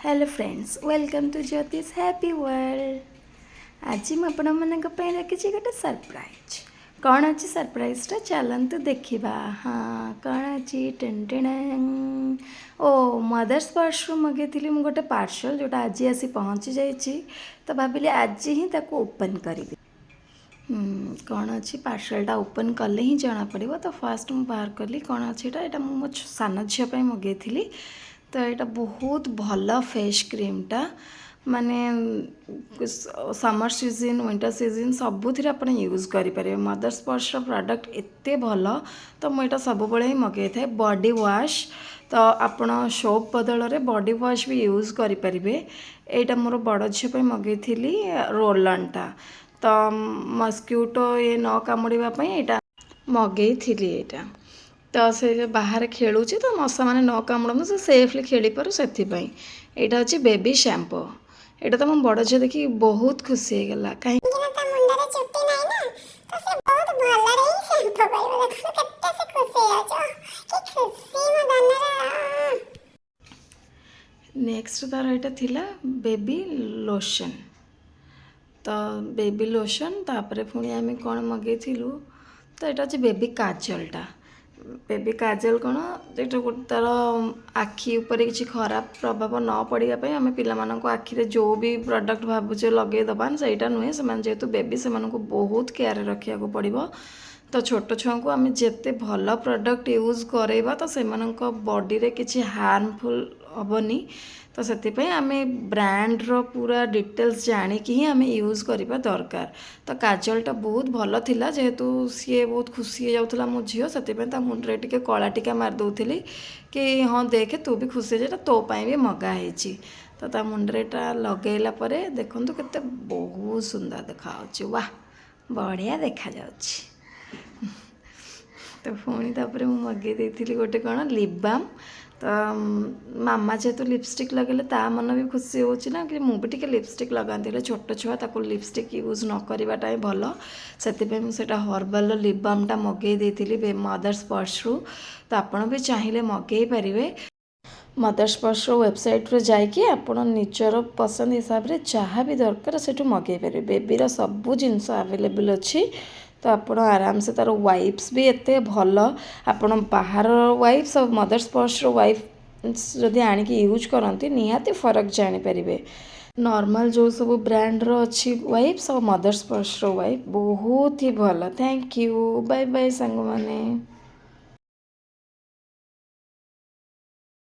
Hello friends welcome to ज्योतिष happy world. आज मुझे रखी गोटे सरप्राइज। कौन अच्छी सरप्राइजटा चलतु देखा। हाँ कौन अच्छी टेन ओ मदर्स पर्स मगेली मुझे गोटे पार्सल जोटा आज आसी पहुँची जाइए। तो भाविली आज ही ताको ओपन करी। कौन अच्छी पार्सलटा ओपन कले ही जना पड़ो। तो फास्ट मुझे बाहर कली कौन अच्छी यहाँ मो सान झील मगेली। तो यहाँ बहुत भल फेस क्रीमटा माने समर सीजन विंटर सीजन सबुथ आप यूज करेंगे। मदर्स पर्स प्रोडक्ट एते भल तो मुझे सब ही मगे था। बॉडी वॉश तो आपण सोप बदल में बॉडी वॉश भी यूज करेंगे। यहाँ मोर बड़ झील मगे थी रोलनटा तो मस्क्यूटो ये न कामुड़ापी यहाँ मगे थी। यहाँ तो से बाहर खेलुची तो मशा मैंने न कामुड़ से सेफली खेली पार से यहाँ हूँ बेबी शैम्पू। यहाँ तो मो बड़ झील देखिए बहुत खुशी होगला कहीं नेक्स्ट तार यहाँ थिला बेबी लोशन। तो बेबी लोशन तापर पुणी आम कौन मगे तो यहाँ हूँ बेबी काजलटा। बेबी काजल कौन जो गोटे तार आखि उपर किसी खराब प्रभाव न पड़ापी आम पिला आखिरे जो भी प्रोडक्ट भावुचे लगेदेबा से नुहे से जेहेतु बेबी से बहुत केयर रखा पड़ो। तो छोट छुआ को आम जिते भल प्रोडक्ट यूज करवा तो से बॉडी रे किसी हार्मफुल हेनी। तो से आम ब्रांड्र पूरा डिटेल्स जाणिकी ही आम यूज करवा दरकार। तो काजलटा बहुत भल थिला जेहेतु सी बहुत खुशी हो जाऊला मो झील से मुंडे टे कला टीका मारदे कि हाँ देखे तू भी खुशी हो तो भी मगाही। तो मुंडरेटा लगेला देखु के बहुत सुंदर देखा वाह बढ़िया देखा जाउछि। तो पुणी तापर मुझे मगे देती गोटे कौन लिप बाम। तो मामा जेहेतु लिपस्टिक लगेले ता मन भी खुशी होना कि मुझे टी लिपस्टिक लगाती छोट छुआ ताको लिपस्टिक यूज न करवाटा ही भल से मुझे हर्बाल लिप बामटा मगे देती मदर्स पर्स रु। तो आपड़ भी चाहिए मगे पारे मदर्स पर्स वेबसाइट रे जाइए आपड़ निजर पसंद हिसाब से जहाँ भी दरकार से मगे पारे। बेबीर सबू जिनस अवेलेबल अच्छी। तो आपड़ आराम से तार वाइप्स भी एते भल आपड़ बाहर वाइप्स और मदर्स पर्स वाइप्स जदि आणिकी यूज करती निहाती फरक जानीपर। नॉर्मल जो सब ब्रांड अच्छी वाइप्स और मदर्स पर्स वाइप बहुत ही भल। थैंक यू बाय बाय सांग माने।